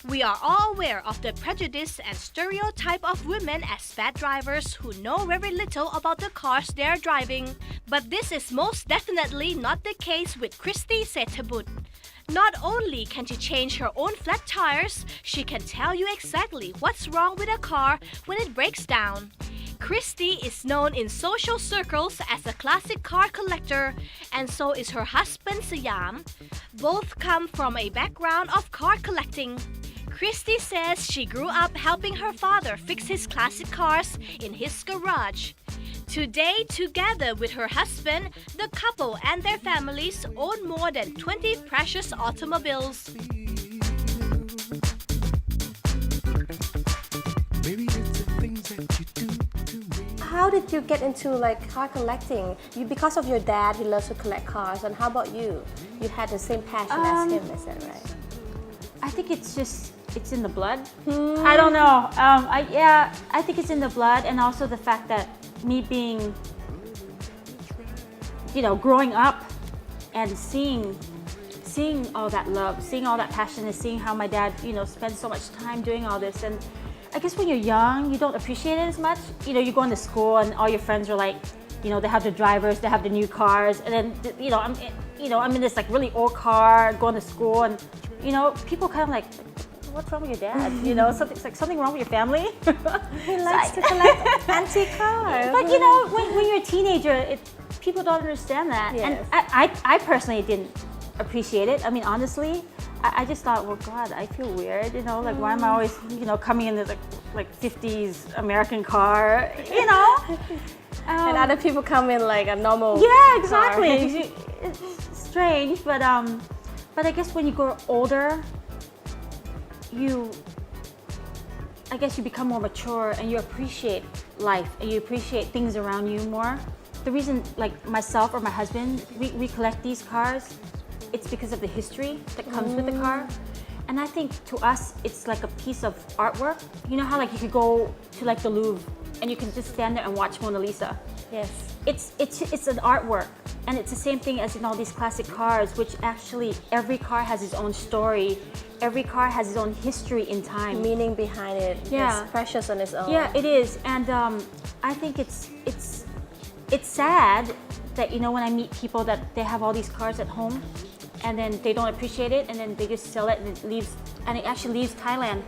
We are all aware of the prejudice and stereotype of women as bad drivers who know very little about the cars they are driving. But this is most definitely not the case with Christy Setebut. Not only can she change her own flat tires, she can tell you exactly what's wrong with a car when it breaks down. Christy is known in social circles as a classic car collector, and so is her husband Siam. Both come from a background of car collecting. Christy says she grew up helping her father fix his classic cars in his garage. Today, together with her husband, the couple and their families own more than 20 precious automobiles. How did you get into car collecting? Because of your dad, he loves to collect cars. And how about you? You had the same passion as him, is that right? I think it's in the blood. I don't know. I think it's in the blood, and also the fact that me being, growing up and seeing all that love, seeing all that passion, and seeing how my dad, spends so much time doing all this. And I guess when you're young, you don't appreciate it as much. You go into school and all your friends are like, they have the drivers, they have the new cars, and then, I'm in this really old car going to school, and, people kind of like, what's wrong with your dad? Something wrong with your family? He likes to collect antique cars. But when you're a teenager, people don't understand that. Yes. And I personally didn't appreciate it. I mean, honestly, I just thought, well, God, I feel weird. Why am I always, coming in this like 50s American car? And other people come in like a normal Yeah, exactly. car. It's strange, but I guess when you grow older, I guess you become more mature and you appreciate life and you appreciate things around you more. The reason, myself or my husband, we collect these cars, it's because of the history that comes with the car. And I think to us, it's like a piece of artwork. You know how you could go to the Louvre and you can just stand there and watch Mona Lisa. Yes. It's an artwork, and it's the same thing as in all these classic cars, which actually every car has its own story. Every car has its own history in time. Meaning behind it. Yeah. It's precious on its own. Yeah, it is, and I think it's sad that when I meet people that they have all these cars at home, and then they don't appreciate it, and then they just sell it, and it actually leaves Thailand.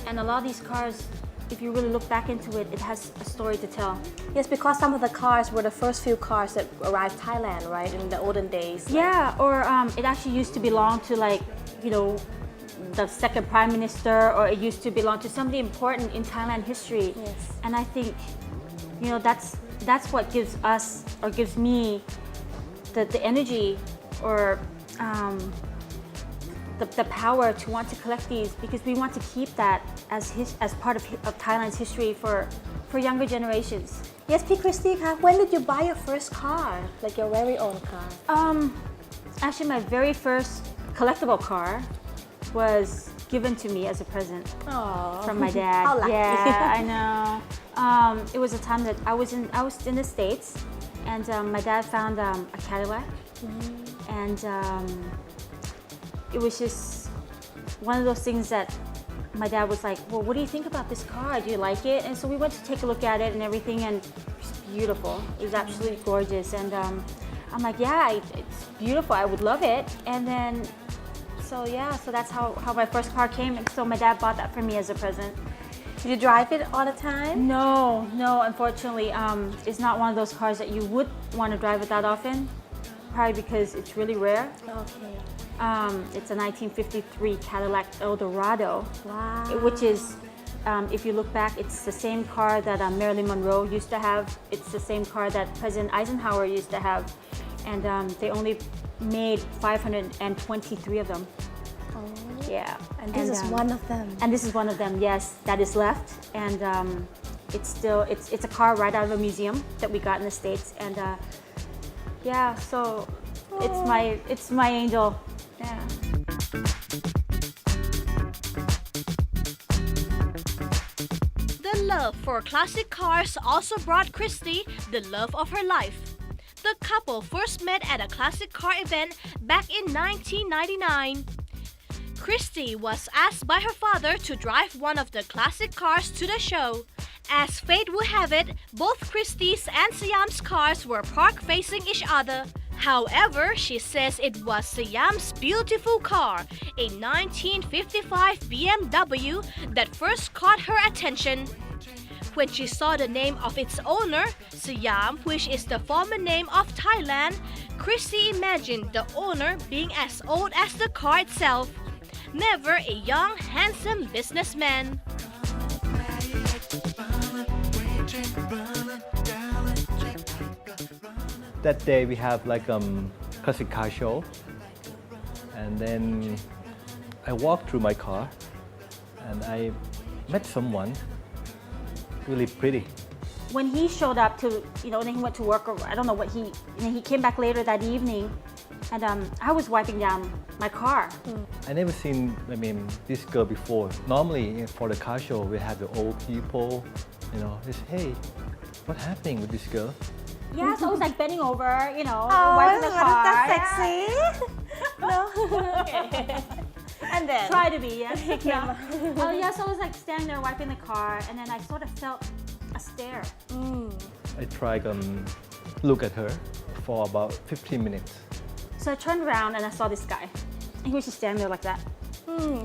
And a lot of these cars, if you really look back into it, it has a story to tell. Yes, because some of the cars were the first few cars that arrived Thailand, right, in the olden days. Yeah, or it actually used to belong to the second prime minister, or it used to belong to somebody important in Thailand history. Yes. And I think, that's what gives us, or gives me, the energy, or the power to want to collect these, because we want to keep that as part of Thailand's history for younger generations. Yes, P. Christy, when did you buy your first car, like your very own car? Actually, my very first collectible car was given to me as a present from my dad. How lucky. Yeah, I know. It was a time that I was in the States, and my dad found a Cadillac, and it was just one of those things that my dad was like, well, what do you think about this car? Do you like it? And so we went to take a look at it and everything, and it's beautiful. It was absolutely gorgeous. And I'm like, yeah, it's beautiful. I would love it. And then, so that's how my first car came. And so my dad bought that for me as a present. Did you drive it all the time? No, unfortunately, it's not one of those cars that you would want to drive it that often, probably because it's really rare. Okay. It's a 1953 Cadillac Eldorado, Wow. which is, if you look back, it's the same car that Marilyn Monroe used to have. It's the same car that President Eisenhower used to have. And they only made 523 of them. Oh. Yeah. And this is one of them. And this is one of them, yes, that is left. And it's a car right out of a museum that we got in the States. And so it's my angel. Yeah. The love for classic cars also brought Christy the love of her life. The couple first met at a classic car event back in 1999. Christy was asked by her father to drive one of the classic cars to the show. As fate would have it, both Christy's and Siam's cars were parked facing each other. However, she says it was Siam's beautiful car, a 1955 BMW, that first caught her attention. When she saw the name of its owner, Siam, which is the former name of Thailand, Christy imagined the owner being as old as the car itself. Never a young, handsome businessman. That day we have like classic car show, and then I walked through my car and I met someone really pretty. When he showed up to, then he went to work, or I don't know what he came back later that evening, and I was wiping down my car. I never seen this girl before. Normally for the car show we have the old people, they say, hey, what's happening with this girl? Yeah, so I was like bending over, Oh, wiping the car. that's sexy. No. And then Try to be, yes. Yeah. Oh yeah, so I was like standing there wiping the car, and then I sort of felt a stare. I tried look at her for about 15 minutes. So I turned around and I saw this guy. And he was just standing there like that.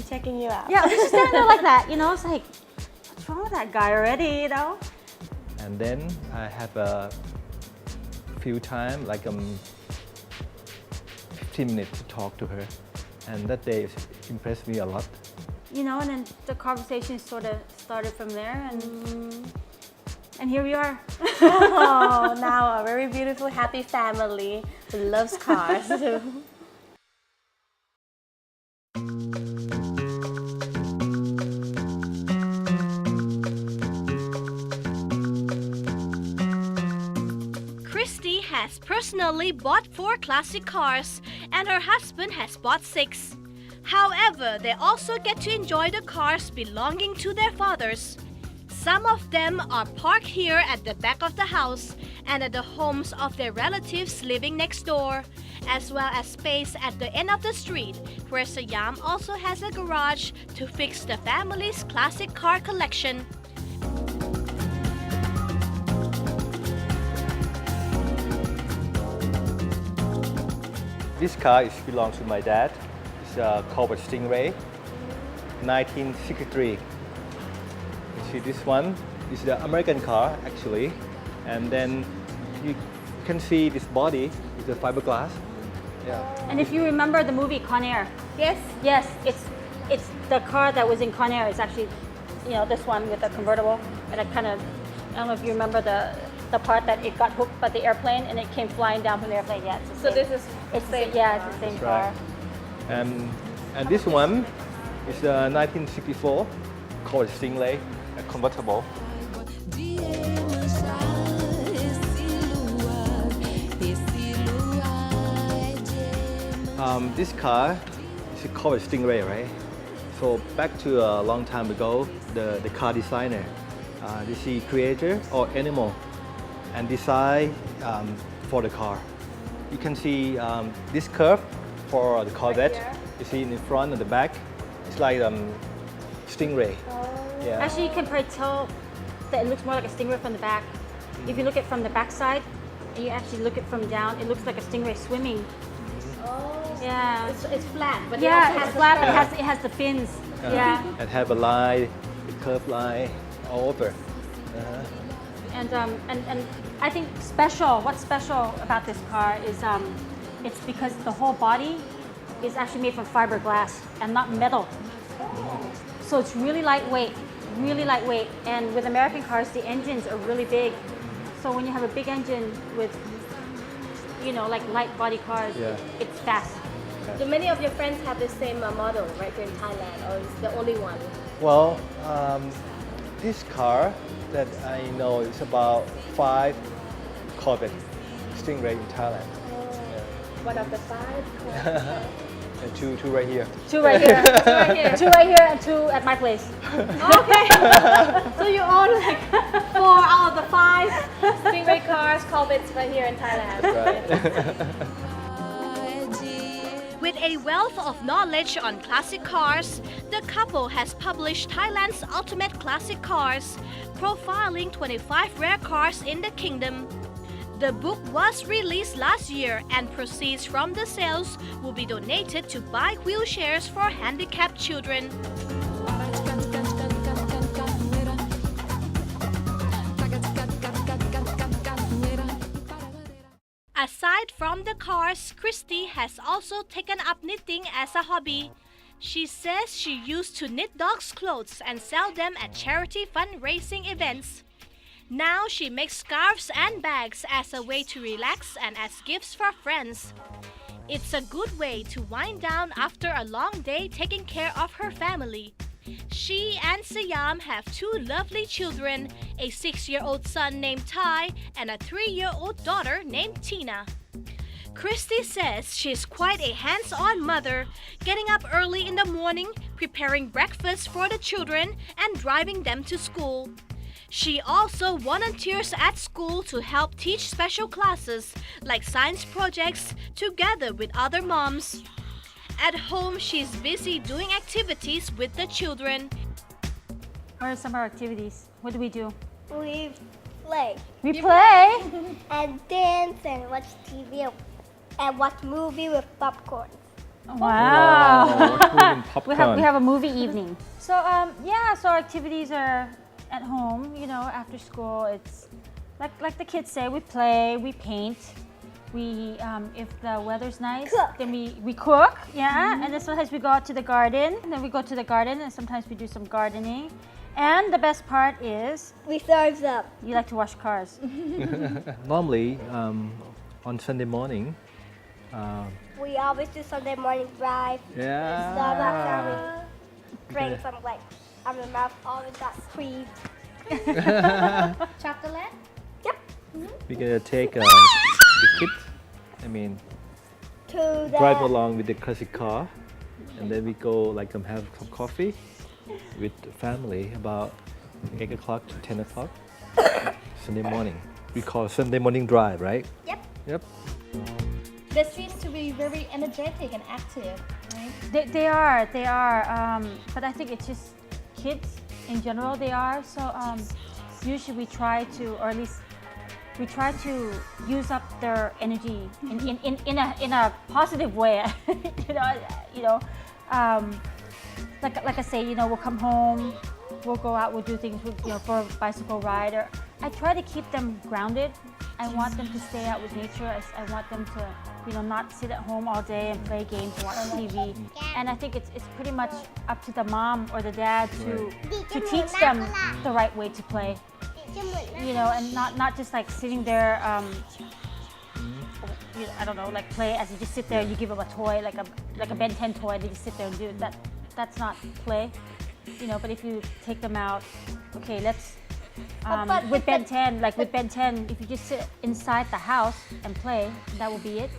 checking you out. Yeah, he was just standing there like that, It's like, what's wrong with that guy already, And then I have a few time, like 15 minutes to talk to her. And that day impressed me a lot. And then the conversation sort of started from there, and here we are. Oh, now a very beautiful, happy family who loves cars. Christy has personally bought 4 classic cars, and her husband has bought 6. However, they also get to enjoy the cars belonging to their fathers. Some of them are parked here at the back of the house and at the homes of their relatives living next door, as well as space at the end of the street, where Siam also has a garage to fix the family's classic car collection. This car belongs to my dad. It's a Corvette Stingray, 1963. You see this one is the American car actually, and then you can see this body is the fiberglass. Yeah. And if you remember the movie Con Air, Yes. yes, it's the car that was in Con Air. It's actually, this one with the convertible. And I don't know if you remember the part that it got hooked by the airplane and it came flying down from the airplane. Yeah, it's the So same. this is It's the same. yeah, it's the same That's car. right. And this one is the 1964 Corvette Stingray, a convertible. This car is a Corvette Stingray, right? So back to a long time ago, the car designer, the creator or animal, and design for the car. You can see this curve for the Corvette. here? You see in the front and the back, it's like Stingray. Yeah. Actually, you can probably tell that it looks more like a stingray from the back. If you look at it from the back side, and you actually look at it from down, it looks like a stingray swimming. Oh. Yeah. It's flat, but Yeah, it also it's has flat, but the it has the fins. Yeah. And have a line, the curved line all over. And I think what's special about this car is it's because the whole body is actually made from fiberglass and not metal. So it's really lightweight. And with American cars, the engines are really big. So when you have a big engine with, like light body cars, Yeah. it's fast. Do many of your friends have the same model right here in Thailand, or is the only one? Well, this car that I know is about 5 Corvette Stingray in Thailand. One of the 5? And two right here. 2 right here, 2 right here, and 2 at my place. Okay. So you own like 4 out of the 5 Stingray cars, Corvettes right here in Thailand. Right. With With a wealth of knowledge on classic cars, the couple has published Thailand's Ultimate Classic Cars, profiling 25 rare cars in the kingdom. The book was released last year and proceeds from the sales will be donated to buy wheelchairs for handicapped children. Aside from the cars, Christy has also taken up knitting as a hobby. She says she used to knit dogs' clothes and sell them at charity fundraising events. Now she makes scarves and bags as a way to relax and as gifts for friends. It's a good way to wind down after a long day taking care of her family. She and Siam have 2 lovely children, a 6-year-old son named Ty and a 3-year-old daughter named Tina. Christy says she's quite a hands-on mother, getting up early in the morning, preparing breakfast for the children, and driving them to school. She also volunteers at school to help teach special classes like science projects together with other moms. At home, she's busy doing activities with the children. What are some of our activities? What do we do? We play We play. and dance and watch TV and watch movie with popcorn. Wow. Popcorn. We have a movie evening. So so our activities are at home. You know, after school, it's like the kids say. We play, we paint. We if the weather's nice, Cook. then we cook. Yeah, and then sometimes we go out to the garden. And then we go to the garden, and sometimes we do some gardening. And the best part is We serve them. you like to wash cars. Normally, on Sunday morning, We always do Sunday morning drive. Starbucks and we drink some like out of the mouth. Always got cream. Chocolate? Yep. we're gonna take the kids. To the Drive along with the classic car, and then we go have some coffee with the family about 8 o'clock to 10 o'clock Sunday morning. We call Sunday morning drive, right? Yep. Yep. They seem to be very energetic and active, right? They are. But I think it's just kids in general. They are. So usually we try to, or at least we try to use up their energy in a positive way. Like I say, we'll come home, we'll go out, we'll do things, for a bicycle ride. Or I try to keep them grounded. I want them to stay out with nature. I want them to, not sit at home all day and play games and watch TV. And I think it's pretty much up to the mom or the dad to teach them the right way to play. And not just like sitting there. I don't know, like play as you just sit there. You give them a toy, like a Ben 10 toy. They just sit there and do it. That's not play. But if you take them out, okay, let's. With Ben 10, if you just sit inside the house and play, that will be it.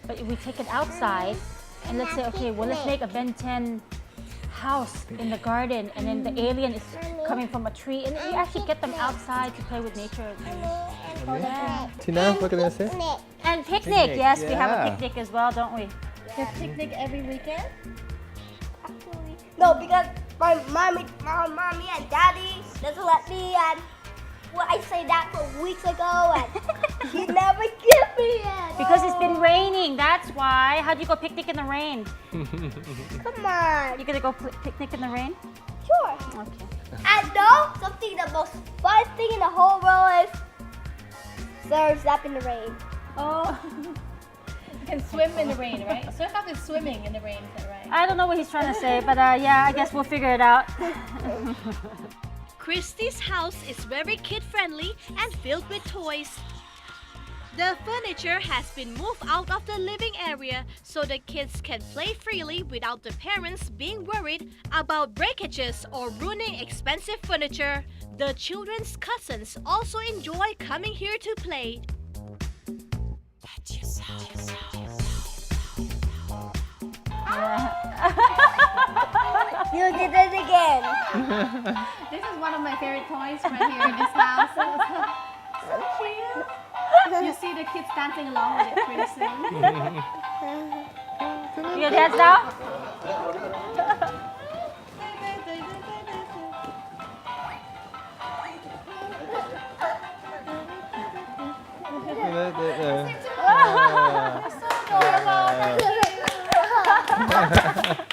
But if we take it outside, and let's say, okay, well, let's make a Ben 10 house in the garden, and then the alien is coming from a tree, and you actually get them outside to play with nature. Tina, what can I say? And picnic, Picnic, yes, we have a yeah. picnic as well, don't we? They picnic every weekend? No, because my mommy and daddy doesn't let me, and I say that for weeks ago, and she never give me it. Because it's been raining, that's why. How do you go picnic in the rain? Come on. You gonna go picnic in the rain? Sure. Okay. And no, something the most fun thing in the whole world is surfs up in the rain. Oh, you can swim in the rain, right? Surf up is swimming in the rain, is that right? I don't know what he's trying to say, but yeah, I guess we'll figure it out. Christy's house is very kid-friendly and filled with toys. The furniture has been moved out of the living area so the kids can play freely without the parents being worried about breakages or ruining expensive furniture. The children's cousins also enjoy coming here to play. You did it again. This is one of my favorite toys right here in this house. So cute. You see the kids dancing along with it pretty soon. your dance now? Yeah.